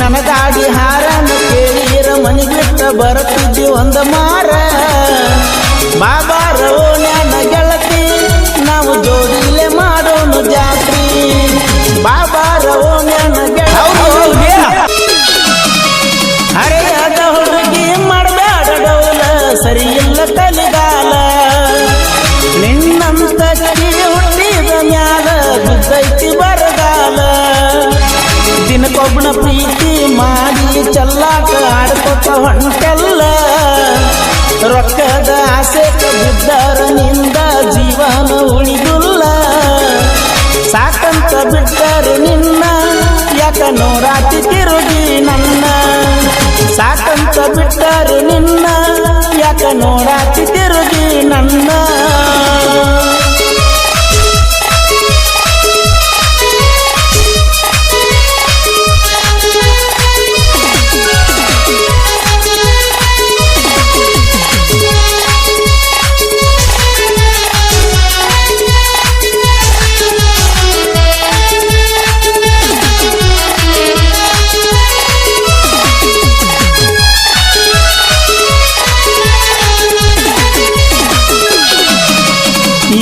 ನನಗಾಗಿ ಹಾರನ ಕೇಳಿರ ಮನಿಗಿಟ್ಟ ಬರುತ್ತಿದ್ದಿ ಒಂದ ಮಾರ ಬಾಬಾರ ಓಣ್ಯಾನ ಗೆಳತಿ ನಾವು ಜೋಡಿಲೆ ಮಾಡೋಣ ಜಾತ್ರಿ ಬಾಬಾರ ಓಣ್ಯಾನ ಗೆಳತಿ ಹರೆಯದ ಹುಡುಗಿ ಮಾಡಬೇಡ ಡೌಲ ಸರಿ ಇಲ್ಲ ಕಲಿಗಾಲ ನಿನ್ನಂತ ಹುಟ್ಟಿದ ಮ್ಯಾಲ ಗುದ್ದೈತಿ ಬರಗಾಲ ದಿನಕ್ಕೊಬ್ಬನ ಪ್ರೀತಿ ಮಾಡಿ ಚಲ್ಲಾಟ ಆಡ್ಕೊತ ಹೊಂಟೆಲ್ಲ ರೊಕ್ಕದ ಆಸೆಕ ಬಿದ್ದರ ನಿಂದ ಜೀವನ ಉಳಿದುಲ್ಲ ಸಾಕಂತ ಬಿಟ್ಟರೆ ನಿನ್ನ ಯಾಕ ನೋಡಾತಿ ತಿರುಗಿ ನನ್ನ ಸಾಕಂತ ಬಿಟ್ಟರೆ ನಿನ್ನ ಯಾಕ ನೋಡಾತಿ ತಿರುಗಿ ನನ್ನ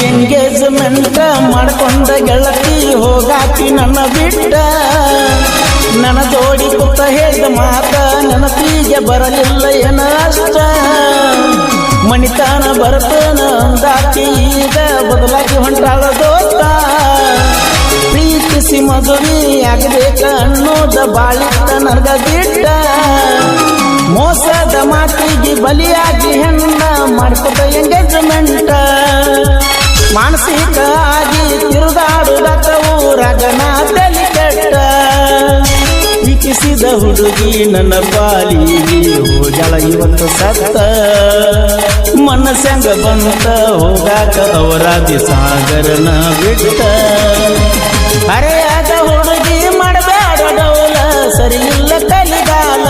ಎಂಗೇಜ್ಮೆಂಟ್ ಮಾಡ್ಕೊಂಡ ಗೆಳತಿ ಹೋಗಾಕಿ ನನ್ನ ಬಿಟ್ಟ ನನ್ನ ಜೋಡಿ ಕುತ್ತ ಹೇಳಿದ ಮಾತ ನೆನಪಿಗೆ ಬರಲಿಲ್ಲ ಏನ ಅಷ್ಟ ಮಣಿತಾನ ಬರ್ತನ ಅಂದಾಕಿ ಈಗ ಬದಲಾಗಿ ಹೊಂಟಾಳ ದೋಸ್ತ ಪ್ರೀತಿಸಿ ಮದುವೆ ಆಗಬೇಕ ಅನ್ನೋದ ಬಾಳಿತ್ತ ನನಗ ಬಿಟ್ಟ ಮೋಸದ ಮಾತಿಗೆ ಬಲಿಯಾಗಿ ಹೆಣ್ಣ ಮಾಡ್ಕೊತ ಎಂಗೇಜ್ಮೆಂಟ್ ಮಾನಸಿಕ ಆಗಿ ತಿರುಗಾಡುತ್ತ ಊರಗನ ತಲೆ ಕೆಟ್ಟ ವೀಕ್ಷಿಸಿದ ಹುಡುಗಿ ನನ್ನ ಪಾಲಿಗೆ ಹೋಗಳ ಇವತ್ತು ಸತ್ತ ಮನಸ್ಸಂಗ ಬಂತ ಹೋಗಾಕ ಅವರಾದಿ ಸಾಗರನ ಬಿಟ್ಟ ಹರೆಯಾದ ಹುಡುಗಿ ಮಾಡಬೇಡ ಡೌಲ ಸರಿ ಇಲ್ಲ ಕಲಿಗಾಲ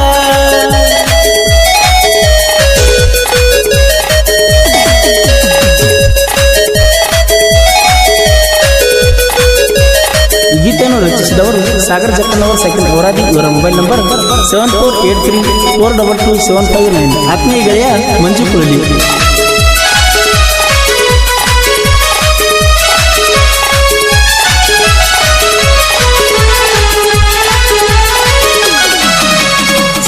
ಗೀತೆಯನ್ನು ರಚಿಸಿದವರು ಸಾಗರ್ ಜಕ್ಕನವರು ಸೆಕೆಂಡ್ ಅವರಾದಿ ಇವರ ಮೊಬೈಲ್ ನಂಬರ್ 7483422759 ಆತ್ಮೀಯ ಗೆಳೆಯ ಮಂಜು ಕುಳಲಿ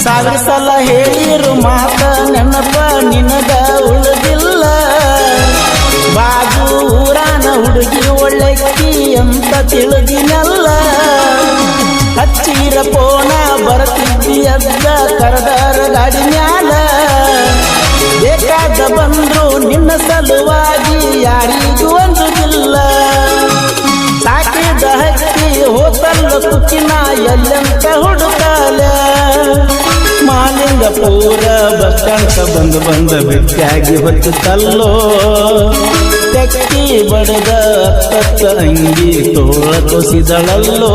ಸಾವಿರ ಸಲ ಹೇಳಿರು ಮಾತ ನೆನಪ ನಿನಗ ಉಳಿದಿಲ್ಲ ಬಾಜು ಊರಾನ ಹುಡುಗಿ ಒಳ್ಳೆಕ್ಕಿ ಅಂತ ತಿಳಿದಿನಲ್ಲ ಹಚ್ಚಿರ ಪೋನ ಬರತಿದ್ದಿ ಅದ್ದ ಕರದಾರ ಗಾಡಿ ಮ್ಯಾಲ ಬೇಕಾದ ಬಂದ್ರು ನಿನ್ನ ಸಲುವಾಗಿ ಯಾರಿಗೂ ಒಂದುದಿಲ್ಲ ಸಾಕಿದ ಹಕ್ಕಿ ಹೋತಲ್ಲ ಕುಕ್ಕಿನ ಎಲ್ಲಂತ ಹುಡುಕಾಲ ಮಾಲಿಂಗಪುರ ಬಸ್ ಸ್ಟ್ಯಾಂಡ್ ಬಂದ ಭೇಟಿಯಾಗಿ ಹೊತ್ತಲ್ಲೋ ತೆಕ್ಕಿ ಬಡದ ಅತ್ತ ಅಂಗಿ ತೋಳ ಕೊಸಿದಳಲ್ಲೋ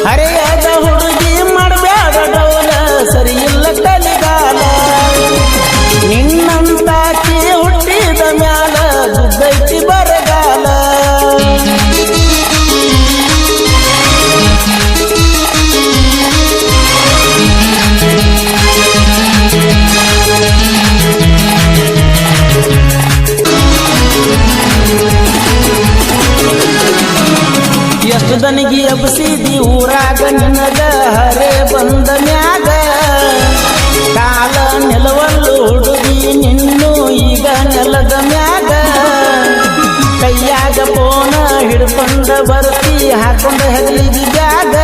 ಹರೆಯಾದ ಹುಡುಗಿ ಮಾಡಬೇಡ ಡೌಲ ಸರಿ ಇಲ್ಲ ಕಲಿಗಾಲ ನಿನ್ನಂತಾಕಿ ಹುಟ್ಟಿದ ಮ್ಯಾಲ ಗುದ್ದೈತಿ ಬರಗಾಲ ಎಷ್ಟು ದನಿಗೆ ಎಬ್ಸಿದಿ ಊರಾಗ ನಿನಗ ಹರೆ ಬಂದ ಮ್ಯಾಗ ಕಾಲ ನೆಲವಲ್ಲು ಹುಡುಗಿ ನಿನ್ನು ಈಗ ನೆಲದ ಮ್ಯಾಗ ಕೈಯಾಗ ಪೋನ ಹಿಡ್ಕೊಂಡ ಬರ್ತಿ ಹಾಕೊಂಡ ಹೆಗಲಿಗೆ ಬ್ಯಾಗ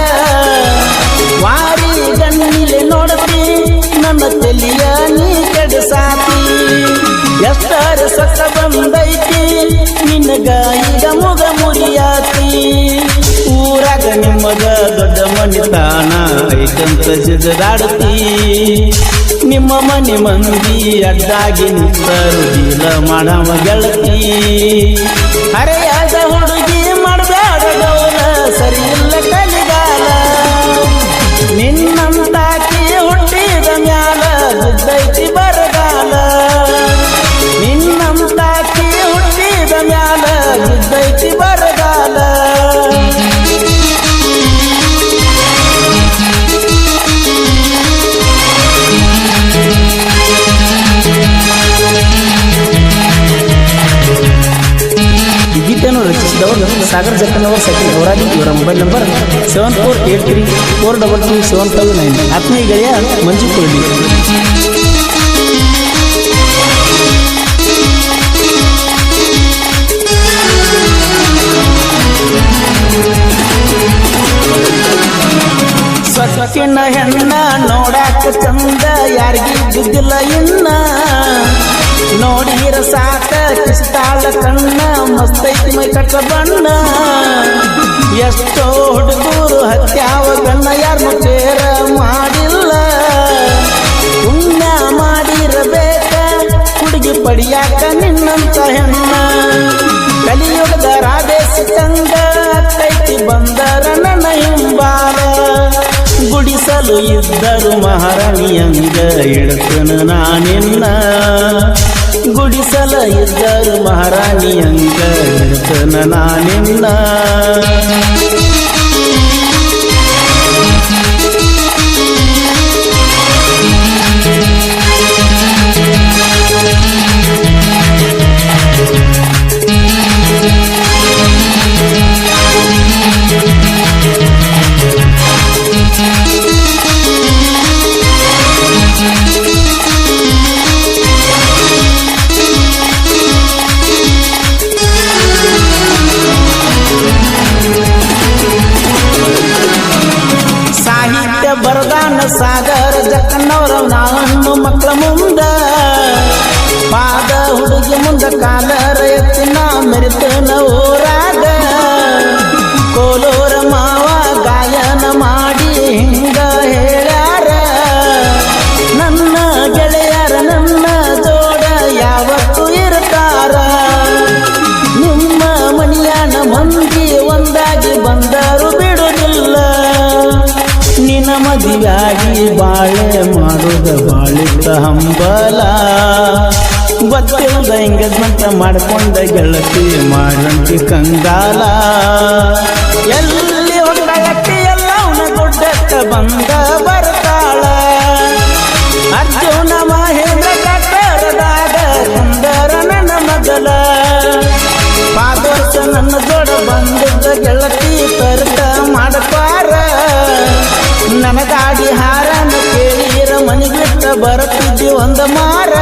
ವಾರಿ ಗಣ್ಣಿಲೆ ನೋಡ್ತಿ ನನ್ನ ತಲಿಯ ನೀ ಕೆಡಸಾತಿ ಎಷ್ಟರ ಸತ್ತ ಬಂದೈತಿ ನಿನಗ ಈಗ ಮುಗ ಮುರಿಯಾತಿ ಊರಾಗ ನಿಮ್ಮಗ ದೊಡ್ಡ ಮನಿತಾನ ಐತಂತ ಜಿದಾಡ್ತಿ ನಿಮ್ಮ ಮನೆ ಮಂದಿ ಅಡ್ಡಾಗಿ ನಿಂತರು ಜೀಲ ಮಾಡವ ಗೆಳತಿ ಹರೆಯಾದ ಹುಡುಗಿ ಮಾಡಬೇಡ ಡೌಲ ಸರಿ ಇಲ್ಲ ಕಲಿಗಾಲ ನಿನ್ನಂತಾಕಿ ಹುಟ್ಟಿದ ಮ್ಯಾಲ ಗುದ್ದೈತಿ ಬರಗಾಲ ನಿನ್ನಂತಾಕಿ ಹುಟ್ಟಿದ ಮ್ಯಾಲ ಗುದ್ದೈತಿ ಬರಗಾಲ ಸಾಗರ್ ಜಕ್ಕನವರ್ ಸೆಕೆಂಡ್ ಅವರಾಗಿ ಇವರ ಮೊಬೈಲ್ ನಂಬರ್ 7483422759. ಆತ್ಮೀಯ ಗೆಳೆಯ ಮಂಜು ಕೊಹ್ಲಿ. ಸೊಕ್ಕಿನ ಹೆಣ್ಣ ನೋಡಾಕ ಚಂದ ಯಾರಿಗಿದ್ದಿಲ್ಲ ಇನ್ನ ನೋಡಿರ ಸಾಕ ಕಿಸ್ತಾಳ ಕಣ್ಣ ಮಸ್ತೈತಿ ಮೈ ಕಟ್ಟ ಬಣ್ಣ ಎಷ್ಟೋ ಹುಡುಗರು ಹತ್ಯಾವ ಗಣ್ಣ ಯಾರನ್ನು ಕೇರ ಮಾಡಿಲ್ಲ ಪುಣ್ಯ ಮಾಡಿರಬೇಕ ಹುಡುಗಿ ಪಡಿಯಾಕ ನಿನ್ನಂತ ಹೆಣ್ಣ ಕಲಿಯುಗದ ರಾಧೇಸಿ ತಂಗ ಕೈತಿ ಬಂದರ ನನ್ನ ಹಿಂಬಾಲ ಗುಡಿಸಲು ಇದ್ದರು ಮಹಾರಾಣಿಯಂಗ ಇಡ್ತನ ನಾನಿನ್ನ ಗುಡಿಸಲ ಇದ್ದರು ಮಹಾರಾಣಿಯಂಗ ಇಡ್ತನ ನಾನಿನ್ನ ಬರದಾನ ಸಾಗರ ಜಕ್ಕನವರ ನಾನು ಮಕ್ಕಳ ಮುಂದ ಪಾದ ಹುಡುಗಿ ಮುಂದ ಕಾಲರ ಎತ್ತಿನ ಮೆರಿತನ ಊರಾಗ ಕೋಲೂರ ಮಾವ ಗಾಯನ ಮಾಡಿ ಹಿಂಗ ಹೇಳ್ಯಾರ ನನ್ನ ಗೆಳೆಯರ ನನ್ನ ಜೋಡ ಯಾವತ್ತೂ ಇರ್ತಾರ ನಿಮ್ಮ ಮನೆಯನ ಮಂದಿ ಒಂದಾಗಿ ಬಂದರು ಬಿಡುವುದಿಲ್ಲ ನಿನ್ನ ಮದುವೆಯಾಗಿ ಬಾಳೆ ಮಾಡುದ ಬಾಳಿತ ಹಂಬಲ ಗೊತ್ತಿಲ್ಲದ ಎಂಗೇಜ್ಮೆಂಟ್ ಮಾಡ್ಕೊಂಡ ಗೆಳತಿ ಮಾಡಂತಿ ಕಂಗಾಲ ಎಲ್ಲಿ ಹೊರಗಟ್ಟಿ ಎಲ್ಲವನ್ನ ದೊಡ್ಡಕ್ಕ ಬಂದ ಬರ್ತಾಳ ಅರ್ಜುನ ಮಹೇಂದ್ರ ಕಟ್ಟರದಾಗ ಕುಂದರ ನನ್ನ ಮಗಲ ಪಾದೋರ್ಸ ನನ್ನ ಜೋಡ ಬಂದಿದ್ದ ಗೆಳತಿ ತರ್ಕ ಮಾಡಪಾರ ನನ್ನ ಗಾಡಿ ಹಾರನ ಕೇಳಿರ ಮನೆಗಿಟ್ಟ ಬರುತ್ತಿದ್ದಿ ಒಂದ ಮಾರ